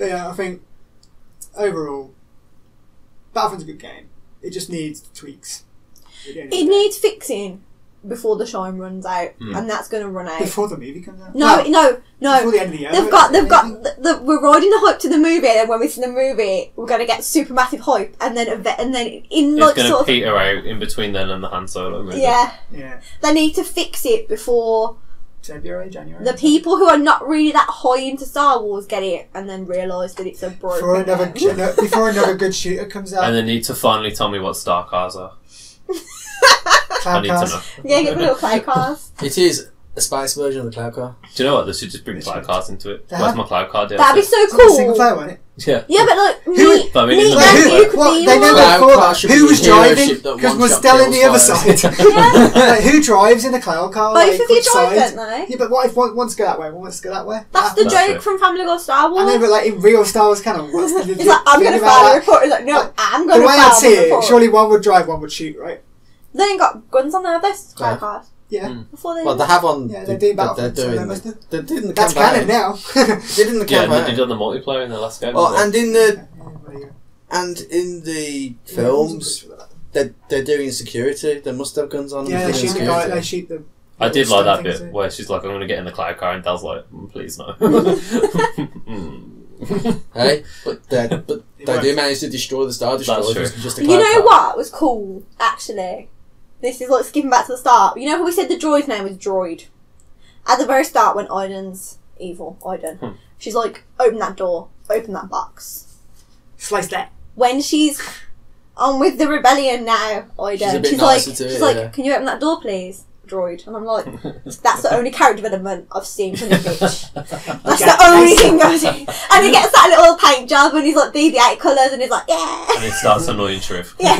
Yeah, I think overall, Battlefront's a good game. It just needs tweaks. It needs fixing before the shine runs out, and that's going to run out before the movie comes out. No. Before the end of the year. We're riding the hype to the movie, and when we see the movie, we're going to get super massive hype, and then in like it's going to peter out in between then and the Han Solo movie. Yeah. They need to fix it before February, January. the people who are not really that high into Star Wars get it, and then realise that it's a broken before another good shooter comes out. And they need to finally tell me what star cars are. Cloud cars. Yeah, get the little cloud cars. It is a spice version of the cloud car. Do you know what? They should just bring cloud cars into it. Where's my cloud car? That'd be so It's cool. single player, wasn't it? Yeah. Yeah, but like, Who me and you could be they never Cloud thought car should who be was a hero driving ship that because one we're shot still in the other kills side. Yeah. Like, who drives in a cloud car? Both like, of you which drive, side? don't they? Yeah, but what if one wants to go that way, one wants to go that way? That's the That's joke it. from Family Guy Star Wars. I know, but like in real Star Wars canon, what's the It's like, I'm going to file a report. It's like, no, I'm going the to way file I'd see a it, report. surely one would drive, one would shoot, right? They ain't got guns on there, those cloud cars. Yeah. Before they Well, they have on. Yeah, they're doing Battlefront, so they must do. They did in the That's campaign. canon now. They did in the Yeah, campaign. they did on the multiplayer in the last game. Oh, and in the Yeah, films, they're doing security. They must have guns on them. yeah, they for shoot the security. guy, they shoot the... I did like that things, bit where she's like, I'm going to get in the cloud car, and Del's like, please no. Hey, but they do manage to destroy the Star Destroyer. That's true. Just a You cloud know car. what was cool, actually? This is like skipping back to the start. You know how we said the droid's name was Droid? At the very start, when Iden's evil, Iden, she's like, open that door, open that box. Slice that. When she's on with the rebellion now, Iden, She's she's like, yeah. can you open that door, please? Droid. And I'm like, that's the only character development I've seen from the bitch. That's the only thing I've seen. And he gets that little paint job and he's like BB-8 colours and he's like, yeah. And it starts annoying Shriv. Yeah.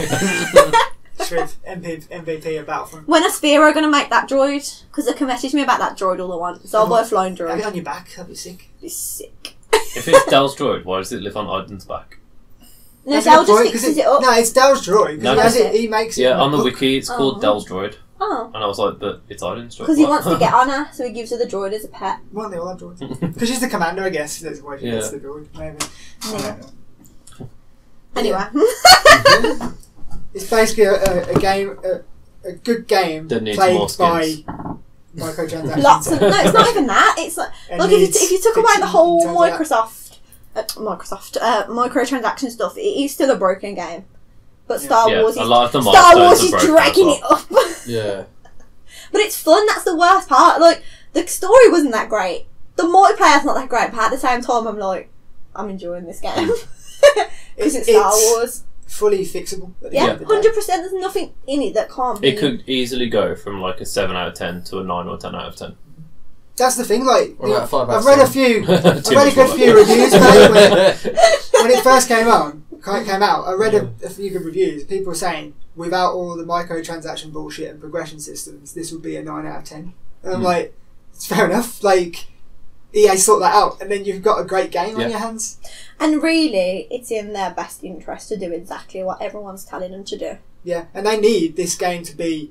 Shriv, MVP of Battlefront. When is Sphero going to make that droid? Because they can message me about that droid all they want. So I'll buy a flying Have it droid. on your back, that'd be sick. It'd be sick. If it's Del's droid, why does it live on Iden's back? No, That's a Del good point, just 'cause fixes it up. No, it's Del's droid. No, Because is it? he makes it. Yeah, in the on the book. wiki it's called Oh. Del's droid. Oh. And I was like, but it's Iden's droid. Because he What? wants to get on her, so he gives her the droid as a pet. Why don't they all have droids? Because she's the commander, I guess. That's why she Yeah. gets the droid. Maybe. I don't know. Anyway. It's basically a game, a good game That needs played more by skins. microtransactions. Lots of... No, it's not even that. It's like... It Look, needs if you took away fixing the whole in terms of microtransaction stuff, it is still a broken game. But Yeah. Star Yeah, Wars a is... lot of the Star Wars milestones is are broken dragging as it well. up. Yeah. But it's fun, that's the worst part. Like, the story wasn't that great. The multiplayer's not that great, but at the same time, I'm like, I'm enjoying this game. Because it's Star Wars. Fully fixable. At the Yeah, end of the day. 100%. There's nothing in it that can't be. It could easily go from like a 7 out of 10 to a 9 or 10 out of 10. That's the thing. Like, Or about 5 out I've of read a 10. few. Too I've read a much good more. few reviews. Mate, when it first came out, I read a few good reviews. People were saying, without all the microtransaction bullshit and progression systems, this would be a 9 out of 10. And I'm like, it's fair enough. Like, EA sort that out, and then you've got a great game on your hands. And really, it's in their best interest to do exactly what everyone's telling them to do. Yeah, and they need this game to be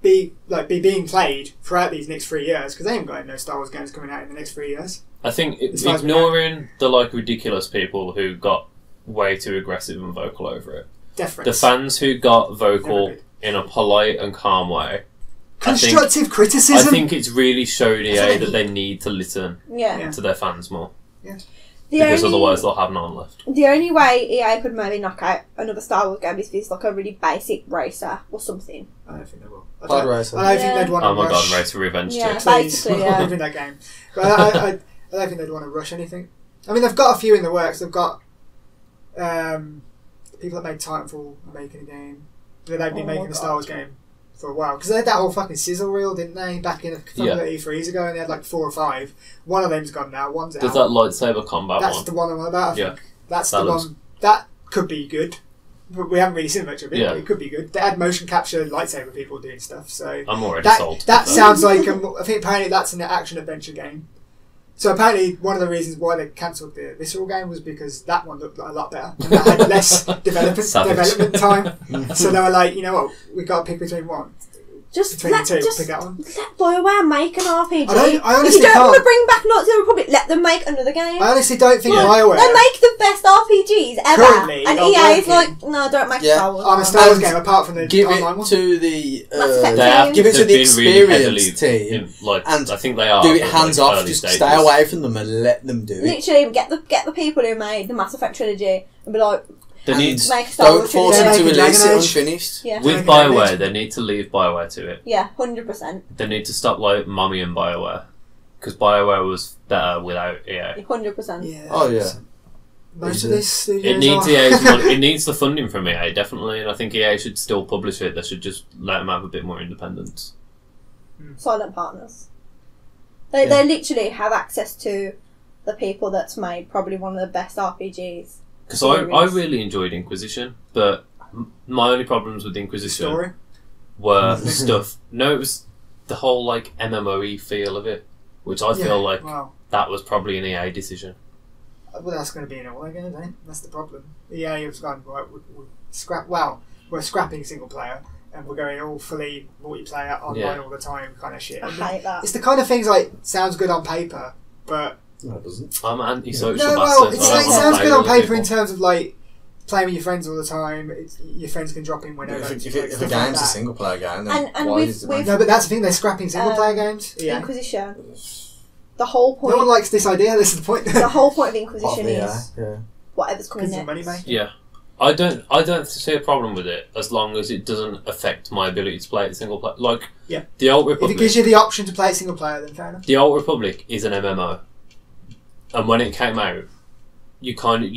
being played throughout these next 3 years, because they haven't got no Star Wars games coming out in the next 3 years. I think As far as we ignoring the like ridiculous people who got way too aggressive and vocal over it, Deference. the fans who got vocal Never did. in a polite and calm way, Constructive criticism. I think it's really showed That's what EA they that they need to listen Yeah. to their fans more, Yeah. because otherwise they'll have none left. The only way EA could maybe knock out another Star Wars game is if it's like a really basic racer or something. I don't think they will. Pod racer. I don't think Yeah. they'd want to Oh my rush. god, Race to Revenge Yeah. chicks. Please, Basically, yeah. leave in that game. But I don't think they'd want to rush anything. I mean, they've got a few in the works. They've got people that made Titanfall are making a game. They've been making a Star Wars game for a while, because they had that whole fucking sizzle reel, didn't they, back in a couple of E3s ago, and they had like 4 or 5. One of them's gone now. One's Does out. that lightsaber combat That's one? the one I'm on about. I think. Yeah. That's That the looks- one that could be good. But we haven't really seen much of it. Yeah. But it could be good. They had motion capture lightsaber people doing stuff. So I'm already that sold. that sounds like I think apparently that's an action adventure game. So apparently one of the reasons why they cancelled the Visceral game was because that one looked a lot better and that had less development time. So they were like, you know what, we've got to pick between one. Just between let, the two, just pick that one. let BioWare make an RPG. I If honestly you don't can't. want to bring back Knights of the Republic, let them make another game. I honestly don't think Like, BioWare. they make the best RPGs ever. Currently And are EA is working. like, no, don't make Yeah. Star Wars. I'm a now. Star Wars And game apart from the Give online it one. to the Mass Effect They have, give it to they've the been really heavily, experienced team. like, and I think they are. do it but, hands like, off. early Just stages. stay away from them and let them do it. Literally, get the people who made the Mass Effect trilogy and be like, They need, make a Star Don't Wars force trilogy. them to Dragon release it Age. unfinished. Yeah, with Dragon Age. BioWare, they need to leave BioWare to it. yeah, 100%. They need to stop like mommy and BioWare, because BioWare was better without EA. 100%. Yeah. Oh, yeah. Most of these studios It needs are. EA's money, it needs the funding from EA definitely, and I think EA should still publish it. They should just let them have a bit more independence. Silent partners. They literally have access to the people that's made probably one of the best RPGs. Because I really enjoyed Inquisition, but my only problems with Inquisition Story. were stuff. No, it was the whole like MMOE feel of it, which I feel like Well, that was probably an EA decision. that's going to be in all their games, ain't it? That's the problem. EA have gone, right, we're scrapping single player and we're going all fully multiplayer online all the time kind of shit. I And hate that. it's the kind of things like, sounds good on paper, but No, it doesn't. I'm anti-social no, well, bastard. it I don't wanna sounds play good with on other paper in people. terms of like playing with your friends all the time. Your friends can drop in whenever. If like, a stuff like game's a that. single player game, then And why with- is it with- No, but that's the thing. They're scrapping single player games. Yeah. Inquisition. The whole No one point. likes this idea. This is the point. The whole point of part Inquisition of is yeah. whatever's coming Because of next. money, mate. Yeah. I don't see a problem with it as long as it doesn't affect my ability to play it single player. Like, Yeah. the Old If it Republic. gives you the option to play it single player, then fair enough. The Old Republic is an MMO, and when it came out, you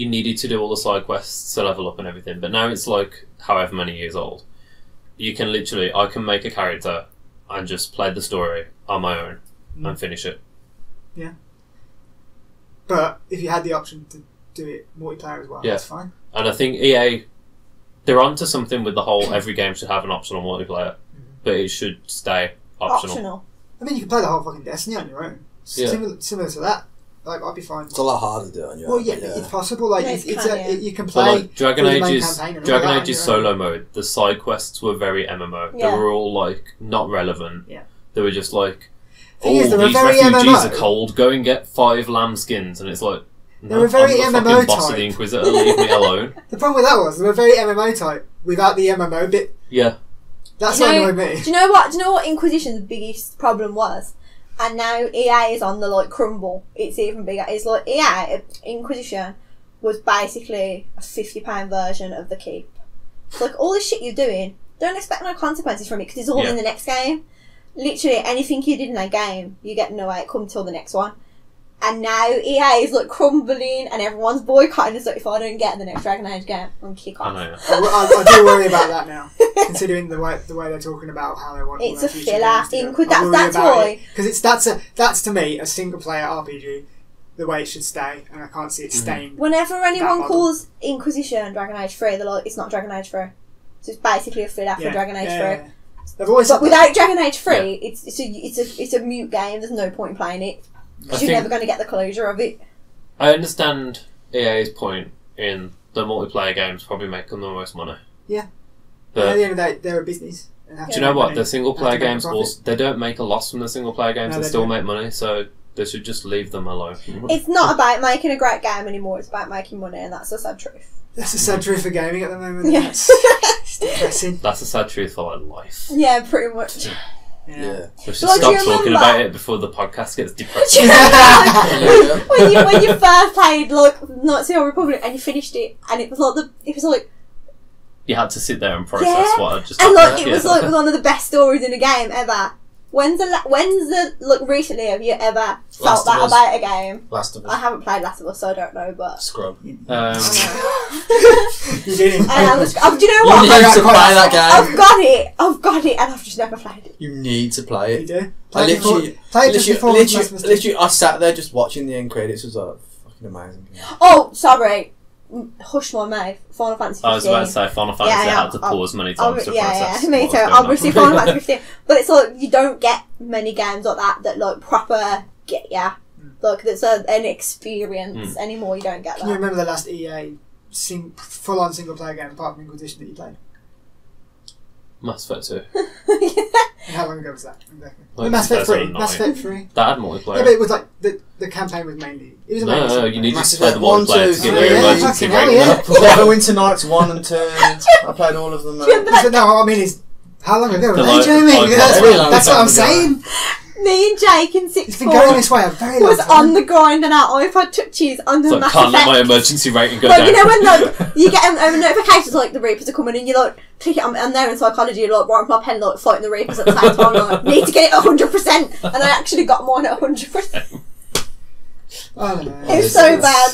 needed to do all the side quests to level up and everything. But now it's like however many years old. I can make a character and just play the story on my own and finish it. But if you had the option to do it multiplayer as well, Yeah. that's fine. And I think EA, they're onto something with the whole every game should have an optional multiplayer, but it should stay optional. I mean, you can play the whole fucking Destiny on your own. Yeah. Similar to that. Like, I'd be fine. It's a lot harder to do it on your Well, own. yeah, but but it's possible. Like, Yeah, you can But play. like Dragon through the main Age's campaign and all Dragon that on Age's your own. solo mode, the side quests were very MMO. Yeah. They were all like not relevant. Yeah. They were just like, Thing is, oh, they were these very refugees MMO. are cold. Go and get 5 lamb skins, and it's like, They were very I'm the MMO fucking boss of type. the Inquisitor. Leave me alone. The problem with that was they were very MMO type without the MMO bit. Yeah. That's Do what you know- annoyed me. Do you know what? Do you know what Inquisition's biggest problem was? And now EA is on the like crumble. It's even bigger. It's like EA Inquisition was basically a £50 version of the Keep. It's like all the shit you're doing, don't expect no consequences from it because it's all Yeah. in the next game. Literally anything you did in that game, you get no outcome till the next one. And now EA is like crumbling and everyone's boycotting us. So if I don't get the next Dragon Age game, I'm kick I off. know. I do worry about that now, considering the way they're talking about how they want. all It's their a future filler. games to go. Inquisition. I worry That's about why. it, because that's to me a single player RPG, the way it should stay, and I can't see it staying. Whenever anyone model. calls Inquisition Dragon Age 3, they're like, it's not Dragon Age 3. So it's basically a filler for Dragon Age 3. Yeah. They've always But said without Dragon Age 3, it's a mute game. There's no point in playing it. I Because you're think- never going to get the closure of it. I understand EA's point in the multiplayer games probably make them the most money. Yeah. But at the end of the day, they're a business. And have do to you know make what? money. The single player Have to make a games profit. also they don't make a loss from the single player games. No, they they still don't. make money, so they should just leave them alone. It's not about making a great game anymore. It's about making money, and that's the sad truth. That's a sad truth for gaming at the moment. Yeah. It's depressing. That's a sad truth for like life. Yeah, pretty much. Yeah. We should Well, do stop you talking remember- about it before the podcast gets depressing. when you first played like Knights of the Old Republic and you finished it, and it was like You had to sit there and process Yeah. what I just and happened. like it was like one of the best stories in a game ever. When's the like recently have you ever felt Last of that Us. about a game? Last of I Us. haven't played Last of Us, so I don't know, but Scrub. You didn't. do you know You what? need to play that game. I've got it, and I've just never played it. You need to play You it. do. I literally, Play it just before literally, I sat there just watching the end credits. It was like fucking amazing. Oh, sorry, hush my mouth. Final Fantasy 15. I was about to say Final Fantasy Yeah, had to pause many times to yeah, process. me what too. was going on. Obviously, Final Fantasy 15, but it's like you don't get many games like that like proper get ya. Like that's an experience anymore. You don't get Can you that. remember the last EA full-on single-player game apart from Inquisition that you played? Mass Effect 2. And how long ago was that? Exactly. Like Mass Effect 3. 2009. Mass Effect 3. That had multiplayer. Yeah, but it was like the campaign was mainly. It was amazing. No, you need Mass to play the Effect 1, multiplayer 2, to get yeah, your yeah, emergency fucking hell, rating yeah. up. Neverwinter Nights 1 and 2. I played all of them. No, I mean, it's how long ago? The Hey, like- Jamie, like that's, very long that's what time I'm ago. saying. Me and Jake in It's sixth been going form this way a very long was time. on the grind and our iPod touches on the So I Mass can't let my Effect. emergency rating go Like, down. you know when like you get notifications like the Reapers are coming and you like click it and there in psychology you're like right with my pen like fighting the Reapers at the same time like need to get it 100% and I actually got mine at 100%. I don't know. It was so bad.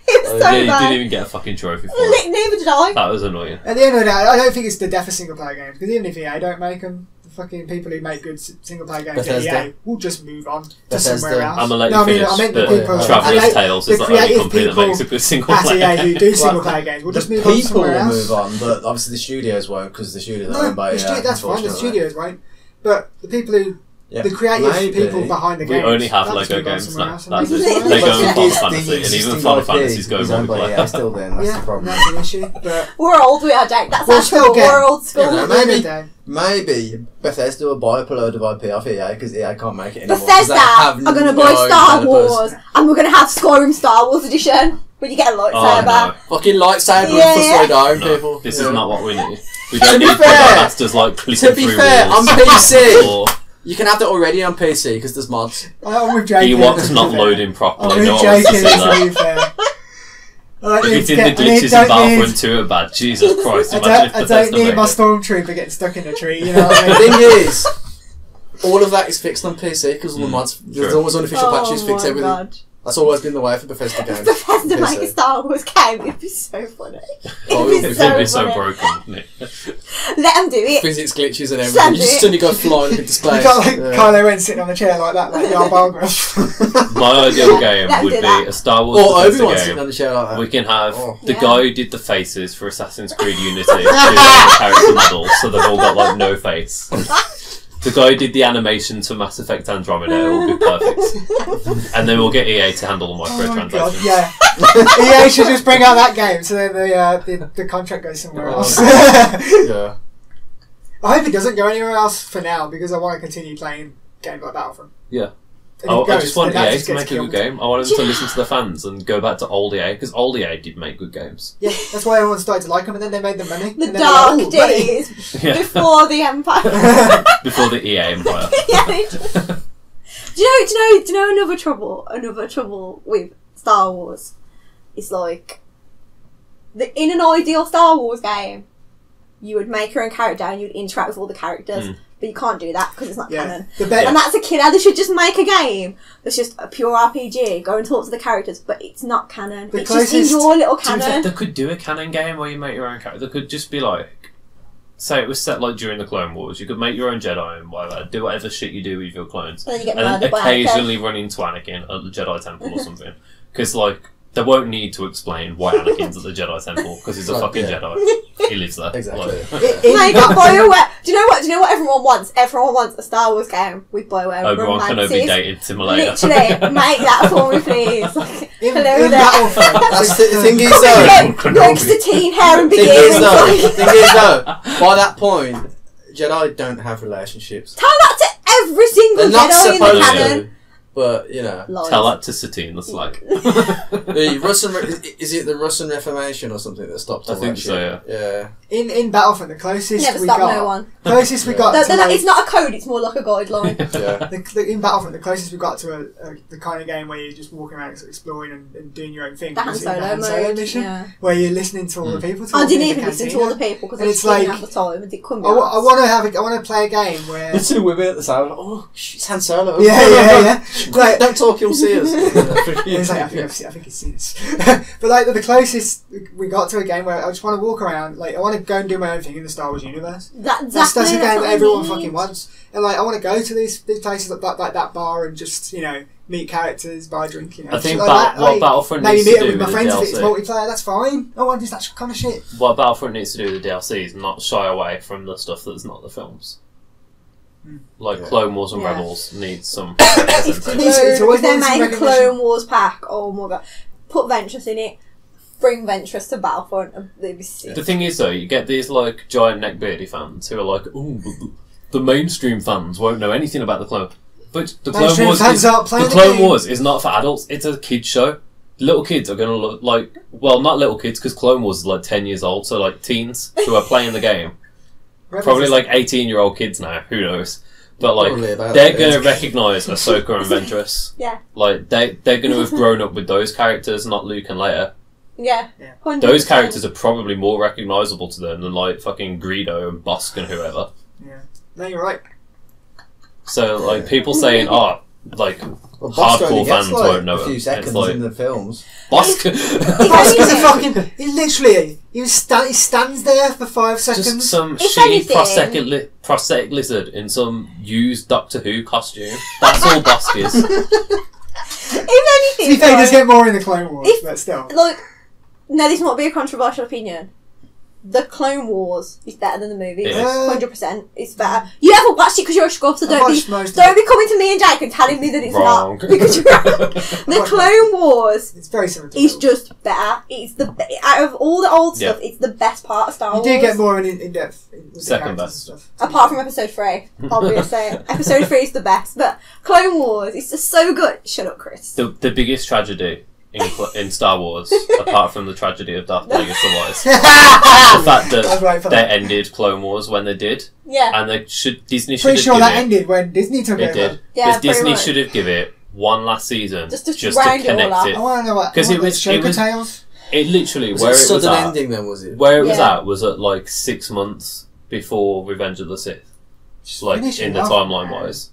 It was so Yeah, you bad. didn't even get a fucking trophy for it. Neither did I. That was annoying. At the end of the day, I don't think it's the death of single player games because even if EA don't make them, the fucking people who make good single player games at Bethesda. EA will just move on to Bethesda. somewhere else. I'm gonna let you No, I mean, finish. I meant the but people. Traveller's I mean, Tales the is the only creative company that people makes a good single at player. EA who do single Well, player games will just The move on to people somewhere will else. move on, but obviously the studios won't because the studios are No, owned by the EA. that's fine. The unfortunately. studios won't, but the people who, Yeah. the creative Maybe. people behind the We games, only have they'll Lego just move on games somewhere now. else and That's make it. it They work. go in But Final the Fantasy, and even existing Final IP Fantasies go is owned by EA multiplayer. still then, that's Yeah, the problem. that's an issue. But We're old, we are, Jake. That's We'll our still trouble. get- We're old school. Yeah, no, maybe maybe- Maybe Bethesda will buy up a load of IP off EA because EA can't make it anymore. 'cause Bethesda they have are going to no buy Star developers. Wars and we're going to have Skyrim Star Wars edition where you get a Oh lightsaber. no. Fucking lightsaber Yeah, for yeah. slow down No, people. this Yeah. is not what we need. We To don't be need fair- masters like clicking To be through fair, walls. on PC, Or you can have that already on PC because there's mods. I'm with Jake. Ewoks not loading properly. I'm No with one wants Jake to see here, to that. be fair. If you think the glitches in Battlefront 2 are bad, Jesus Christ, I imagine if don't Bethesda need made my it. stormtrooper getting stuck in a tree. You know what I The mean? thing is, all of that is fixed on PC because all the mods, there's True. always unofficial patches fix my everything. God. That's always been the way for Bethesda If games. Bethesda on make a PC. Star Wars game, it'd be so funny. Oh, It'd be It's going to be so so funny. broken, wouldn't it? Let them do it. Physics glitches and Send everything. You just it. suddenly go flying with displays. You got like Yeah. Kylo Ren sitting on the chair like that, like Jar Bargraf. My ideal game Let 'em would do be that. a Star Wars Or Bethesda Obi-Wan sitting game. on the chair like that. We can have Oh. the Yeah. guy who did the faces for Assassin's Creed Unity do the character models, so they've all got like no face. The guy who did the animation to Mass Effect Andromeda, it will be perfect. And then we'll get EA to handle the Oh my god, microtransactions. yeah. EA should just bring out that game so then the contract goes somewhere Oh, else. Yeah. I hope it doesn't go anywhere else for now because I want to continue playing games like Battlefront. Yeah. And Oh, if it I goes, just want then that EA just to gets make a good killed. game. I want them to listen to the fans and go back to old EA, because old EA did make good games. Yeah, that's why everyone started to like them and then they made the money. The and then they dark were like, "Ooh, money." days Yeah. before the Empire. Before the EA empire. Yeah, they did. Do you know another trouble with Star Wars? It's like in an ideal Star Wars game, you would make your own character and you'd interact with all the characters, but you can't do that because it's not Yeah. canon. The bet- And that's a killer. They should just make a game that's just a pure RPG, go and talk to the characters, but it's not canon. The It's just in closest- your little To be fair, canon. they could do a canon game where you make your own character. They could just be like, say it was set like during the Clone Wars. You could make your own Jedi and whatever, do whatever shit you do with your clones, And then you get and then murdered by Anakin. occasionally run into Anakin at the Jedi Temple or something. Because like they won't need to explain why Anakin's at the Jedi Temple because he's a Right, fucking yeah. Jedi. He lives there. Exactly. Like, Make it BioWare. Do you know what everyone wants? Everyone wants a Star Wars game with BioWare Obi-Wan romances. Kenobi dating simulator. Literally, make that for me, please. Like, In hello in there. Battlefront, That's the thing is Come though. and get Satine hair and Thing is beginnings. though. Thing is though. By that point, Jedi don't have relationships. Tell that to every single They're not Jedi in the supposed canon. to, but you know. Lies. Tell that to Satine the slag. The Russian is it the Russian Reformation or something that stopped all I think that so, shit? Yeah. in Battlefront, the closest Never we stop got, no one. closest we got No, to no, like, it's not a code, it's more like a guideline. Yeah. in Battlefront, the closest we got to the kind of game where you're just walking around exploring and doing your own thing. The Han was in Solo Han Solo mode. mission, Yeah. where you're listening to all the people. I talking didn't in even the listen to cantina. all the people because And I it's just didn't like- have the time and it couldn't be I asked. want to play a game where. The two women at the side. Oh, it's Han Solo. Yeah. Like, Don't talk, you'll see us. it's like, I think it's seen this. But like the closest we got to a game where I just want to walk around, like I want to go and do my own thing in the Star Wars universe. That's a game that everyone fucking wants. And like I want to go to these places like that bar and just meet characters, buy a drink. I think shit like that. what Like, Battlefront maybe needs meet to up do with my with the friends if it's DLC. multiplayer. That's fine. I want that kind of shit. What Battlefront needs to do with the DLC is not shy away from the stuff that's not the films. Like Yeah. Clone Wars and Yeah. Rebels need some It representation. needs- it's always If they needs some make a recognition. Clone Wars pack, oh my god. Put Ventress in it. Bring Ventress to Battlefront. And they'd be sick. The thing is though, you get these like giant neck beardy fans who are like, ooh, the mainstream fans won't know anything about the Clone. But the Clone Mainstream Wars fans aren't playing the the Clone game. Wars is not for adults. It's a kids show. Little kids are going to look like, well, not little kids, because Clone Wars is like 10 years old, so like teens who are playing the game. Probably like 18-year-old kids now, who knows. But like, they're going to recognise Ahsoka and Ventress. Yeah. Like, they're going to have grown up with those characters, not Luke and Leia. Yeah. 100%. Those characters are probably more recognisable to them than like fucking Greedo and Bosk and whoever. Yeah. No, you're right. So like, people saying, oh, like, Well, Bosk only hardcore gets, fans like, won't know a few him. seconds It's like, in the films. Bosk. Bosk is a fucking. He literally. He stands there for 5 seconds. Just some If shitty anything- prosthetic lizard in some used Doctor Who costume. That's all Bosk is. If To be anything, fair, he does though, get more in the Clone Wars, If- but still. like, now this might be a controversial opinion. The Clone Wars is better than the movies. It is. 100%. It's better. You haven't watched it because you're a scrub, so I've don't watched most of don't it. be coming to me and Jake and telling me that it's Wrong. not. Because you're the watched Clone Wars It's very similar to is Rebels. just better. It's out of all the old Yeah. stuff, it's the best part of Star You Wars. do get more in depth with the Second characters best. and stuff. Apart from episode 3, obviously. Episode 3 is the best, but Clone Wars is just so good. Shut up, Chris. The biggest tragedy in Star Wars, apart from the tragedy of Darth Plagueis the Wise, the fact I was that right for they that. ended Clone Wars when they did, Yeah. and Disney should Pretty have sure given that it. ended when Disney took It over. did. Yeah, Because pretty Disney much. should have given it one last season Just to to round it all connect up. it. I want to know what. 'Cause I it want was- the it Shoka was- Tales. It literally Was where it it was sudden at. ending then, was it? Where it was Yeah. at was at like 6 months before Revenge of the Sith, like Finish it in the off, timeline man. wise.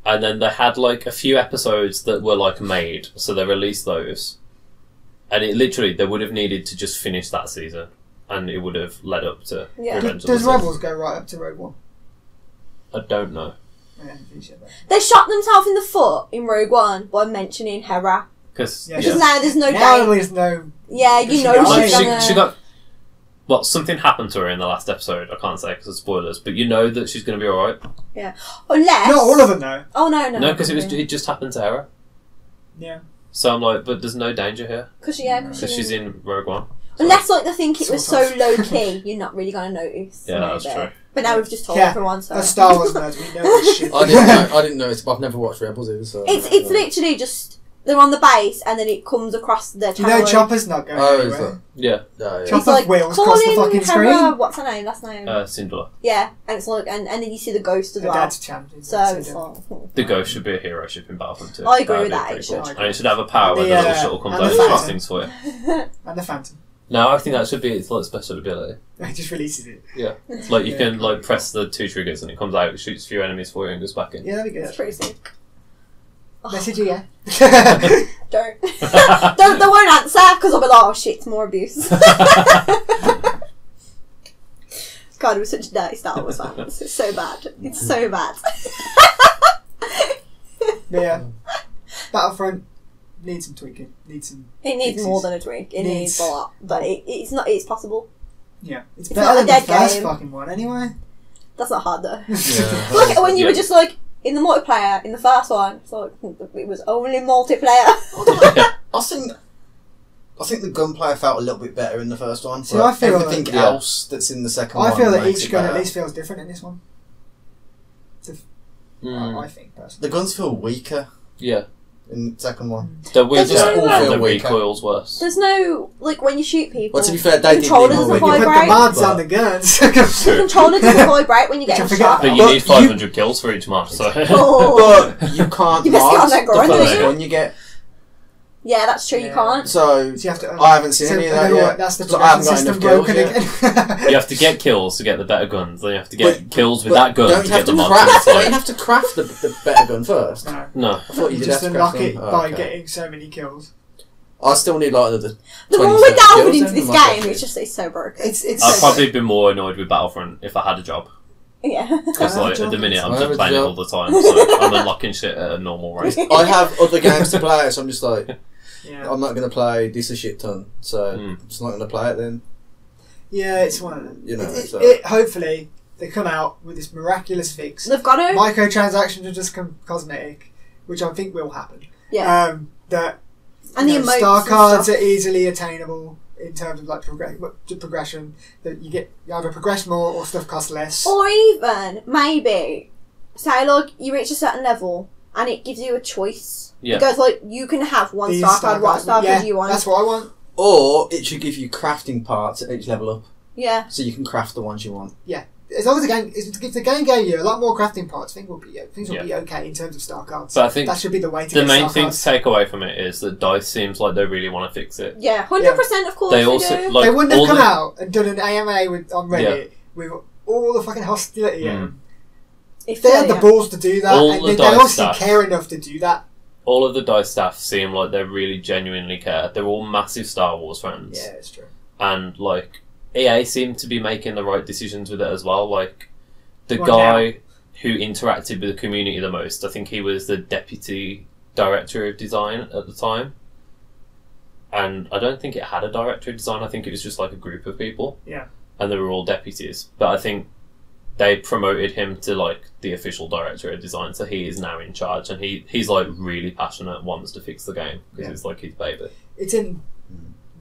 And then they had like a few episodes that were like made, so they released those. And it literally, they would have needed to just finish that season, and it would have led up to Yeah. Revenge Does of the Rebels go right up to Rogue One? Sith. I don't know. I haven't finished it, though. They shot themselves in the foot in Rogue One by mentioning Hera. Because Yeah, Because now there's no Now date. there's no. Yeah, Because you she know got- like, she's gonna... she got... Well, something happened to her in the last episode. I can't say because of spoilers, but you know that she's going to be alright. Unless... Not all of them, though. Oh, no. No, because it just happened to Hera. Yeah. So I'm like, but there's no danger here. Because Because she's in Rogue One. Unless, like, they think it was so Sort of. low-key, you're not really going to notice. Yeah, that's maybe. true. But now we've just told Yeah, everyone, so... As Star Wars nerds, we know this shit. I didn't know it, but I've never watched Rebels either, so... It's literally just... They're on the base, and then it comes across the You channel. know Chopper's not going Oh, is anywhere. Yeah, Yeah. Chop- It's like, wheels call across the in fucking Hera, screen. what's her name? Last name? Syndulla. Yeah, and it's like... And then you see the ghost as Her well. dad's champion. So it's like... The Ghost should be a hero ship in Battlefront 2. I agree That'd with be that, pretty it should. cool. And it should have a power where The, the little shuttle comes and out the and shots Phantom. things for you. And the Phantom. No, I think that should be its like special ability. He just releases it. Like you Yeah. can like press the 2 triggers and it comes out, shoots a few enemies for you and goes back in. Yeah, that'd be It's good. pretty sick. Oh, Message you, yeah. don't. Don't. They won't answer because I'll be like, oh shit, it's more abuse. God, we're such dirty Star Wars fans. It's so bad. It's so bad. But yeah. Battlefront needs some tweaking. Needs some. It needs Fixes. more than a tweak. It needs a lot, but it's not. It's possible. Yeah. It's It's better not a than the dead first game. fucking one, anyway. That's not hard though. Yeah. Look, when you were Yeah. just like in the multiplayer in the first one, it's like it was only multiplayer. I think the gunplay felt a little bit better in the first one. See, but I feel everything like- else that's in the second one I feel that makes each it gun at better. least feels different in this one. I think, personally. The guns feel weaker Yeah. in the second one. The weaker There's no and the weaker. recoil's worse. There's no like when you shoot people. Well, to be fair, they did Controllers need more are When you put the vibrate. mods on the guns. The controller doesn't vibrate when you get Which I them forget shot. But you But need 500 kills for each match, so... Oh. But you can't You best get on mod that the grind, first don't you? one you get. Yeah, that's true. You Yeah. can't. So So you have to. I haven't seen any of that and then yet. what, that's the So I haven't progression got system enough broken kills again. You have to get kills to get the better guns, then you have to get But- kills with But that gun don't to you have get the to mods. craft? It's Don't you like, have to craft the better gun first? No. no. I thought you You did just have to craft unlock it them. Oh, by okay. getting so many kills. I still need like another. The 20, more we're 30 delving kills into then, this I might game, be- it's just it's so broken. It's I'd so probably be more annoyed with Battlefront if I had a job. Yeah. Because I have a like, at the job. minute I'm I have just a playing it job. all the time, so I'm unlocking shit at a normal rate. I have other games to play, so I'm just like, Yeah. I'm not going to play this a shit ton, so Mm. I'm just not going to play it then. Yeah, it's one of them. You know, it, so- hopefully they come out with this miraculous fix. They've got to. Microtransactions are just cosmetic, which I think will happen. Yeah. That And the emotes star and cards stuff. are easily attainable in terms of like progression, that you either progress more or stuff costs less. Or even maybe say like you reach a certain level and it gives you a choice. Yeah. It goes like you can have one These star card. What star card do you want? That's what I want. Or it should give you crafting parts at each level up, Yeah. so you can craft the ones you want. Yeah. As long as if the game gave you a lot more crafting parts, things will be okay in terms of star cards. But I think that should be the way to the get main star thing cards. to take away from it is that DICE seems like they really want to fix it. Yeah, 100%. Of course They they also do. like they wouldn't all have come the- out and done an AMA on Reddit with all the fucking hostility. If They had the balls to do that, All and the they DICE obviously staff. care enough to do that. All of the DICE staff seem like they really genuinely care. They're all massive Star Wars fans. Yeah, it's true. And like EA seem to be making the right decisions with it as well. Like the Right guy who interacted with the community the most, I think he was the deputy director of design at the time. And I don't think it had a director of design, I think it was just like a group of people. Yeah. And they were all deputies. But I think they promoted him to like the official director of design, so he is now in charge, and he's like really passionate, wants to fix the game because it's like his baby. It's in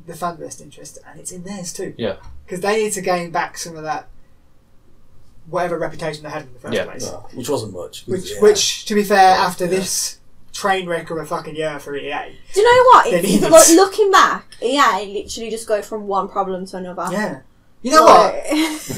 the fan best interest, and it's in theirs too. Yeah. Because they need to gain back some of that, whatever reputation they had in the first place. Which wasn't much. Which, to be fair, after this train wreck of a fucking year for EA. Do you know what? They It's, need it. like, looking back, EA literally just go from one problem to another. Yeah. You know what?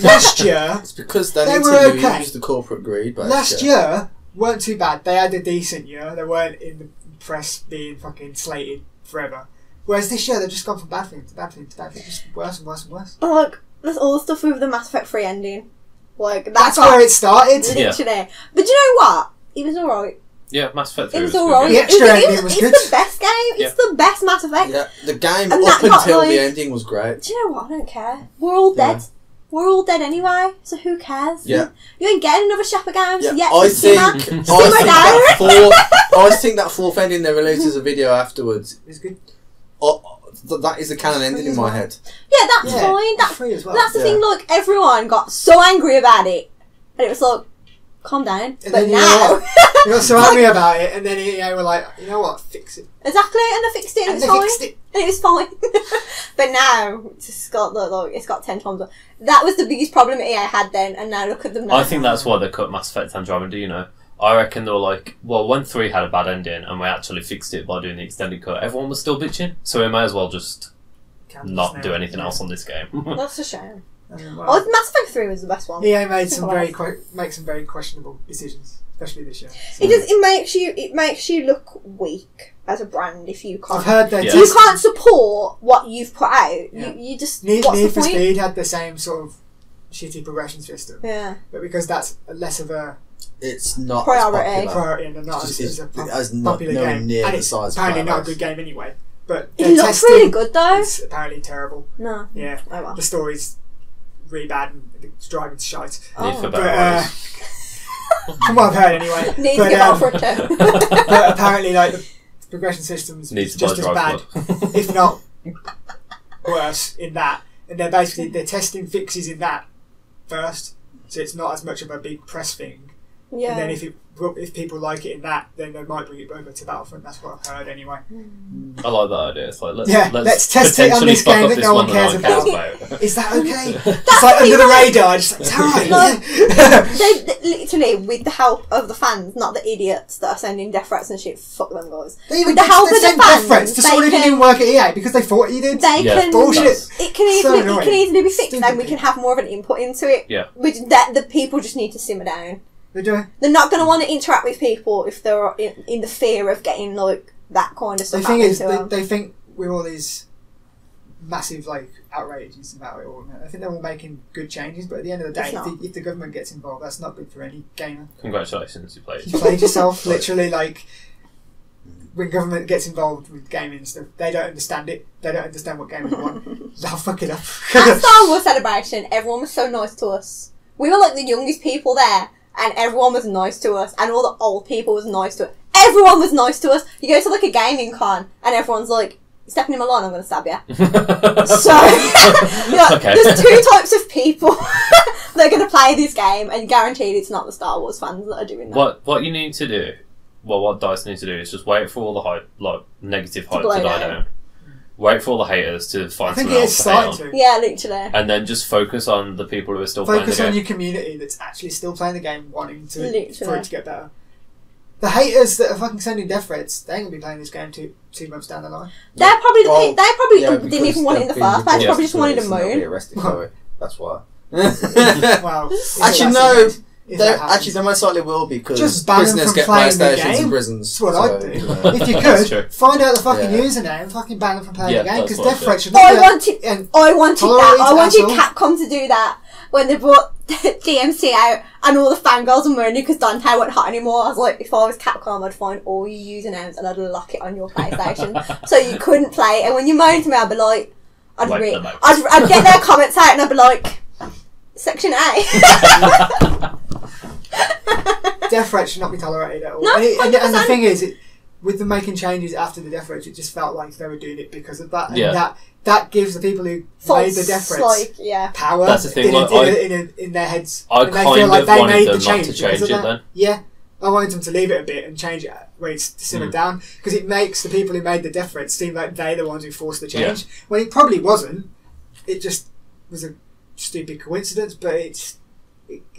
Last year, It's because they They need were to okay. use the corporate greed. last year weren't too bad. They had a decent year. They weren't in the press being fucking slated forever. Whereas this year they've just gone from bad thing to bad thing to bad thing, just worse and worse and worse. Like, there's all the stuff with the Mass Effect 3 ending. Like, That's where it started. literally. But do you know what? It was alright. Yeah, Mass Effect 3 It was good. alright. The extra ending was it's good. the best game. It's the best Mass Effect. Yeah, the game And up that got, until like- the ending was great. Do you know what? I don't care. We're all dead. Yeah. We're all dead anyway, so who cares? Yeah. You ain't getting another Shepard games Yeah, yet. I Simmer. think Simmer down. I think that fourth ending they released as a video afterwards. It's good. That is the canon ending in my head. Yeah, that's fine. It's free as well. That's the thing. Look, everyone got so angry about it, and it was like, calm down. And But then you know now, what? You got so angry about it, and then EA were like, you know what, fix it. exactly, and they fixed it, and And it they was fine. fixed it. And it was fine. But now it's just got like it's got 10 times. That was the biggest problem EA had then, and now look at them now. I think that's why they cut Mass Effect Andromeda, you know. I reckon they were like, well, when 3 had a bad ending and we actually fixed it by doing the extended cut, everyone was still bitching, so we may as well just not do anything else on this game. That's a shame. Well, Oh, Mass Effect 3 was the best one. EA made some Simple make some very questionable decisions, especially this year. It does. It makes you look weak as a brand if you I've can't. heard they Yeah. You can't support what you've put out. Yeah. You just Need what's the for point? Speed had the same sort of shitty progression system, Yeah. but because that's less of a It's not Priority. as popular. priority and not It's as a it has not popular nowhere game, near and the it's size. apparently of not a Flat good game anyway. But It their looks testing, really good though. It's apparently terrible. No. Yeah, Oh well. the story's really bad and it's driving to shite. Need for Oh. better But, orders. From what I've heard anyway. Need to but, get Alfred too. but apparently, like the progression systems Needs is to buy just as Drive bad, Club. if not worse, in that. And they're testing fixes in that first, so it's not as much of a big press thing. Yeah. And then if people like it in that, then they might bring it over to Battlefront. That's what I've heard anyway. I like that idea. It's like, let's test it on potentially this fuck game up that this no one one cares that no one about. cares about. Is that okay? It's like under the radar. Just like, it's alright. They literally, with the help of the fans, not the idiots that are sending death threats and shit. Fuck them guys. They even With the help of the sent fans, death threats to they someone who didn't can- even work at EA because they thought he did. They Yeah. can Bullshit. It can So easily annoying. be fixed, Stupid and we can have more of an input into it. Yeah. Which that the people just need to simmer down. They do. They're not going to want to interact with people if they're in the fear of getting like that kind of The stuff. thing is, happening to them. they think with all these massive like outrages about it all, I think they're all making good changes. But at the end of the day, It's not. if the government gets involved, that's not good for any gamer. Congratulations, you played. You played yourself, literally. Like when government gets involved with gaming and stuff, they don't understand it. They don't understand what gamers want. They'll fuck it up. At Star Wars Celebration, everyone was so nice to us. We were like the youngest people there, and everyone was nice to us, and all the old people was nice to us. Everyone was nice to us. You go to like a gaming con, and everyone's like, stepping in my line, I'm going to stab you. So, Okay. there's two types of people that are going to play this game, and guaranteed it's not the Star Wars fans that are doing that. What you need to do, what DICE need to do is just wait for all the hype, like negative hype blow to die down. down. Wait for all the haters to I find think something it is else to hate on. starting to. Yeah, literally. And then just focus on the people who are still Focus playing on the your community that's actually still playing the game, wanting to Literally. for it to get better. The haters that are fucking sending death threats, they ain't gonna be playing this game two months down the line. They're probably Well, didn't even want it in the first place. Yeah. Probably just wanted to They'll be moan. arrested for it. That's why. Well, Actually, if no. that's the case, if that happens. They most likely will because Just ban them prisoners from get playing the PlayStations game. in prisons. That's what I'd do. If you That's true. could, find out the fucking Yeah. username and fucking ban them from playing Yeah, the game, that's because what death I'd threats should I not wanted be and I wanted that. Tolerated I wanted asshole. Capcom to do that when they brought DMC out and all the fangirls were moaning because Dante wasn't hot anymore. I was like, if I was Capcom, I'd find all your usernames and I'd lock it on your PlayStation so you couldn't play it. And when you moan to me, I'd be like, I'd get their comments out and I'd be like, Section A. death threats should not be tolerated at all. No, and the 100%. thing is, with them making changes after the death threats, it just felt like they were doing it because of that. And Yeah. that gives the people who made the death threats like, yeah. power That's the thing, in, like, in their heads. I And they kind feel like of they wanted made them the not change to because change of it that. then. Yeah. I wanted them to leave it a bit and change it where it's simmered down, because it makes the people who made the death threats seem like they're the ones who forced the change, when it probably wasn't. It just was a stupid coincidence, but it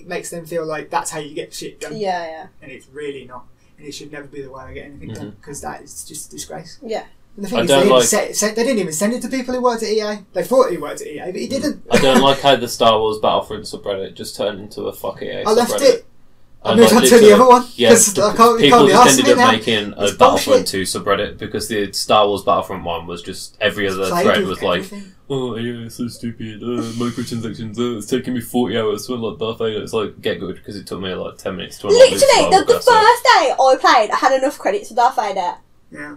makes them feel like that's how you get shit done, Yeah. and it's really not, and it should never be the way they get anything done, because that is just a disgrace. Yeah. And the thing I is, don't they didn't even send it to people who worked at EA. They thought he worked at EA, but he didn't. I don't like how the Star Wars Battlefront subreddit just turned into a fuck EA I left subreddit. it. I And, moved like, on to the literally- other one, Yeah, because I can't people be just arsed ended with it up now. making a It's Battlefront bullshit. 2 subreddit because the Star Wars Battlefront 1 was just every other Played thread with was like, everything. oh yeah, it's so stupid, microtransactions, it's taking me 40 hours to unlock Darth Vader. It's like, get good, because it took me like 10 minutes to unlock Luke Literally, the Skywalker, so- first day I played, I had enough credits for Darth Vader. Yeah.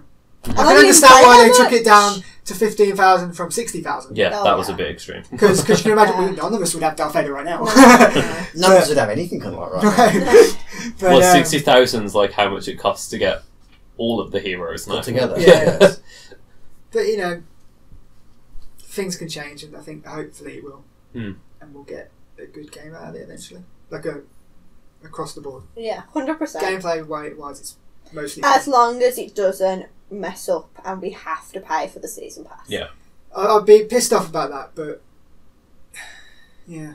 And I I can didn't understand play why that they took much. it down to 15,000 from 60,000. Yeah, Oh, that was yeah. a bit extreme. Because you can imagine Yeah. none of us would have Darth Vader right now. None of us would have anything kind of like right. But, Well, 60,000's like how much it costs to get all of the heroes now. All together. Yeah. But you know, things can change, and I think hopefully it will, and we'll get a good game out of it eventually, like across the board. Yeah, 100%. Gameplay wise, it's mostly. As long as it doesn't mess up and we have to pay for the season pass. Yeah. I'd be pissed off about that, but yeah,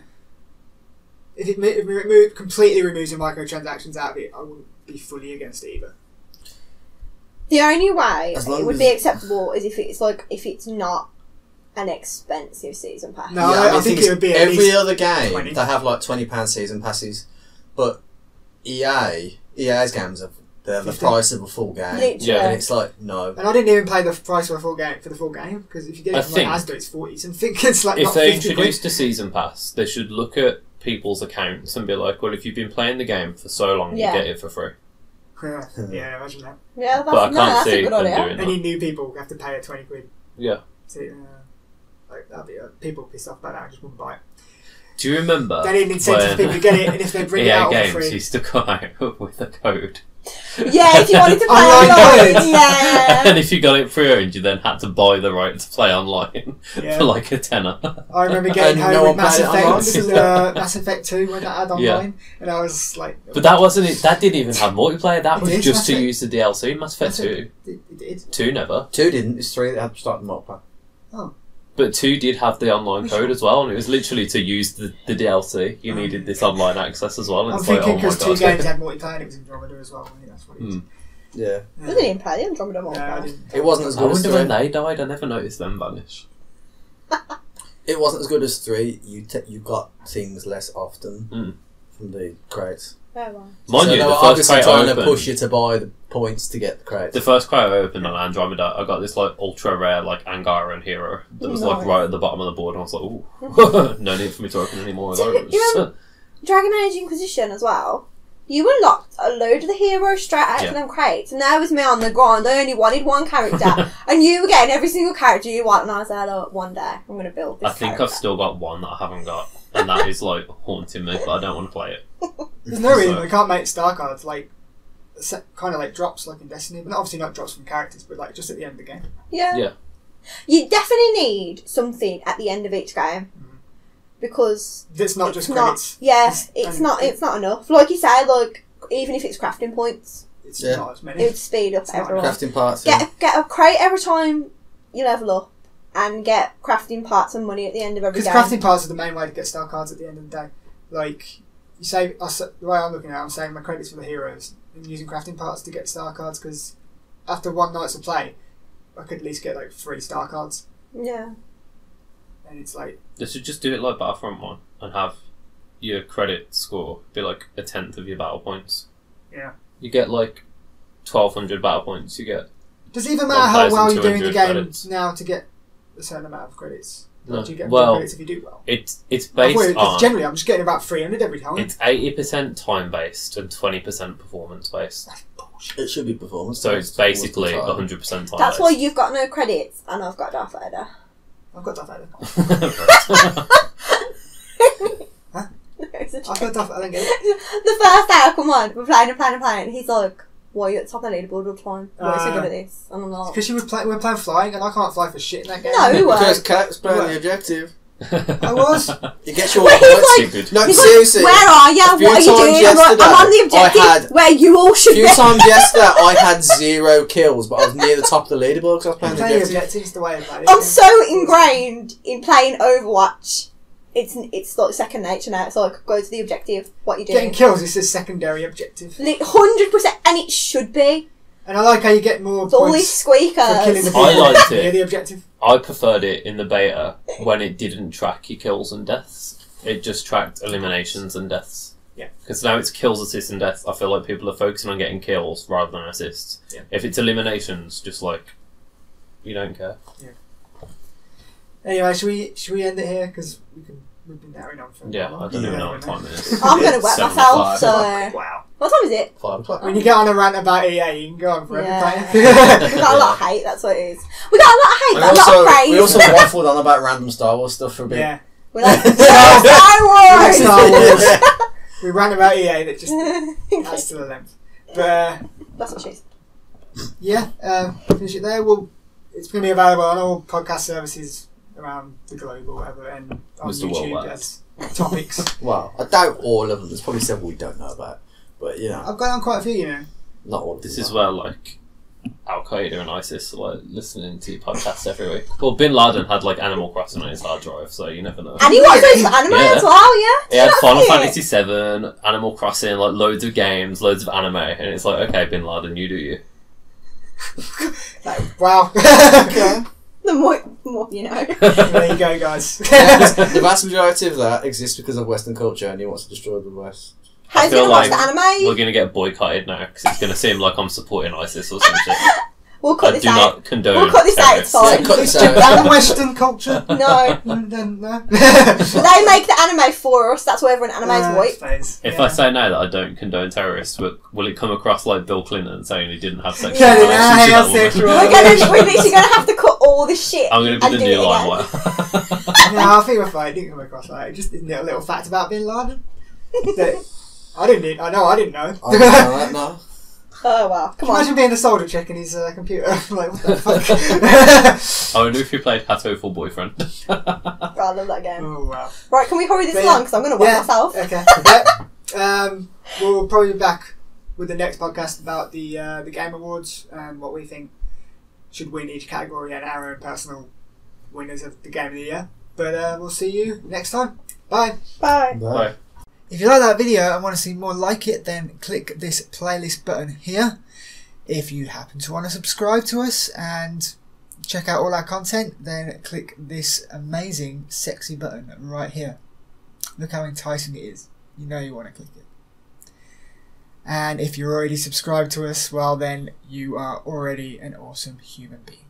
if it completely removes the microtransactions out of it, I wouldn't be fully against it either. The only way As long it would as- be acceptable is if it's not an expensive season pass. No, I think it would be at every least other game 20. they have like £20 season passes, but EA's games they're the 15. price of a full game, Literally. Yeah. and it's like no. And I didn't even pay the price for the full game, because if you get I it from think Asda, it's 40. So I think it's like If not they 50 introduced a season pass, they should look at people's accounts and be like, well, if you've been playing the game for so long, Yeah. you get it for free. quid. Yeah, imagine that. Yeah, But I can't that's see a good them idea. doing Any that. new people have to pay a 20 quid. Yeah. Like that'd be people pissed off about that. I just wouldn't buy it. Do you remember They need incentive people to get it, and if they bring it EA out for Games free, used to come out with a code? Yeah, if you wanted to play Online online. codes. Yeah. And if you got it pre-owned, you then had to buy the right to play online Yeah. for like a tenner. I remember getting And home no with one Mass played it Effect, online? Mass Effect 2 when that had online, Yeah. and I was like, But that wasn't it. That didn't even have multiplayer. That It was did, just Mass to Effect. use the DLC. Mass Effect 2. It did. 2 never. 2 didn't. It's 3 that had to start the multiplayer. But 2 did have the online We code should- as well, and it was literally to use the DLC. You needed this online access as well. And I'm it's like, thinking oh my because 2 god. games had multiplayer, and it was Andromeda as well. I think that's what it is. Yeah, I didn't even play the Andromeda one. Yeah, I didn't. it wasn't as I good as wonder when 3. they died. I never noticed them vanish. It wasn't as good as 3. You got things less often from the crates. Oh, wow. Mind so you, they the were first obviously crate trying to opened, push you to buy the points to get the crates. the first crate I opened on Andromeda, I got this like ultra rare like Angaran hero that was like Nice. right at the bottom of the board, and I was like, ooh, no need for me to open any more of Do you those. remember- Dragon Age Inquisition as well. You unlocked a load of the heroes straight out Yeah. of them crates, and there was me on the grind. I only wanted one character, and you were getting every single character you want. And I was like, oh, one day I'm going to build this. I think character. I've still got one that I haven't got, and that is like haunting me, but I don't want to play it. There's no reason So- they can't make star cards like kind of like drops like in Destiny, but obviously not drops from characters, but like just at the end of the game. Yeah. Yeah. You definitely need something at the end of each game. Because It's not just credits. it's not enough. Like you say, like even if it's crafting points, It's Yeah. not as many. it would speed up It's not everyone. Crafting parts. Yeah. Get a crate every time you level up, and get crafting parts and money at the end of every Because game. crafting parts are the main way to get star cards at the end of the day. Like, you say, the way I'm looking at it, I'm saving my credits for the heroes and using crafting parts to get star cards, because after one night's of play, I could at least get like 3 star cards. Yeah. And it's like... They should just do it like Battlefront 1 and have your credit score be like 1/10 of your battle points. Yeah. You get like 1,200 battle points. You get... Does it even matter how well you're doing the 1,200 game credits. now to get a certain amount of credits? No. Do you get Well, credits if you do well? It's I based thought it- on... generally, I'm just getting about 300 every time. It's 80% time-based and 20% performance-based. That's bullshit. It should be performance. So it's basically 100% time-based. That's why you've got no credits and I've got Darth Vader. I've got Darth Vader. No, it's a I've joke. got Darth Vader. I don't get it. The first day I come on, we're playing and playing and playing. He's like, why are you at the top of the leaderboard all the time? Why are you so good at this? And I'm like, Because we were playing flying, and I can't fly for shit in that game. No, we weren't. Because Cat's playing the objective. I was. You get your Wait, he's points. like- Stupid. No, he's seriously. like, where are you? A few What are you times doing? I'm like, yesterday, I'm on the I objective had- where you all A should few be. times yesterday, I had 0 kills, but I was near the top of the leaderboard because I was playing the Playing the objective. objectives the way I play it. I'm so ingrained in playing Overwatch. It's like second nature now. It's like, go to the objective. What you Getting doing? kills is a secondary objective. 100%, and it should be. And I like how you get more It's all these points for killing the squeakers. people I liked it. near the objective. I preferred it in the beta when it didn't track your kills and deaths. It just tracked eliminations and deaths. Yeah. Because now it's kills, assists, and deaths. I feel like people are focusing on getting kills rather than assists. Yeah. If it's eliminations, just like, you don't care. Anyway, should we end it here? Because we've been narrowing on for a Yeah, while. I don't even know what time it is. I'm going to wet 7 myself, o'clock. so... Wow. What time is it? 5 o'clock. When you get on a rant about EA, you can go on forever. Yeah. can't We you? got a lot of hate, that's what it is. We got a lot of hate, We but a lot of praise. we also waffled on about random Star Wars stuff for a bit. Yeah. We're like, We Star like Wars! Star Wars. We rant about EA that just adds to the length. But That's what she is. yeah, finish it there. It's going to be available on all podcast services around the globe or whatever, and on Mr. YouTube Worldwide. as topics. Well, I doubt all of them. There's probably several we don't know about. But, you know, I've got on quite a few, you know. not all of them. This is where, like, Al Qaeda and ISIS are, like, listening to your podcasts every week. Well, Bin Laden had, like, Animal Crossing on his hard drive, so you never know. And he watched those anime Yeah. as well, yeah? He had Did you Final not see Fantasy it? VII, Animal Crossing, like, loads of games, loads of anime, and it's like, okay, Bin Laden, you do you. Like, wow. Okay. The more you know. There you go, guys. The vast majority of that exists because of Western culture and he wants to destroy the West. How's he feel going to watch like the anime? We're going to get boycotted now, because it's going to seem like I'm supporting ISIS or some shit. We'll cut I this do out. not condone We'll cut this out, it's terrorists. fine. Cut It's this out. Japan Western culture. No. No. They make the anime for us, that's why everyone anime's white. If I say now that I don't condone terrorists, will it come across like Bill Clinton saying he didn't have sexual Yeah, relations I with have that woman? sexual We're literally going to have to cut all this shit. I'm going to and be the do new it again. limewire. No, I think we're fine. It didn't come across like it. Just isn't it a little fact about Bin Laden? That I didn't know. I don't know that, no. Oh, wow. Come on. Imagine being a soldier checking his computer. Like, what the fuck? I wonder if you played Hatto for Boyfriend. God, I love that game. Oh, wow. Right, can we hurry this But along? Because I'm going to wet myself. Okay. We'll probably be back with the next podcast about the Game Awards and what we think should win each category and our own personal winners of the Game of the Year. But we'll see you next time. Bye. Bye. Bye. If you like that video and want to see more like it, then click this playlist button here. If you happen to want to subscribe to us and check out all our content, then click this amazing sexy button right here. Look how enticing it is. You know you want to click it. And if you're already subscribed to us, well then you are already an awesome human being.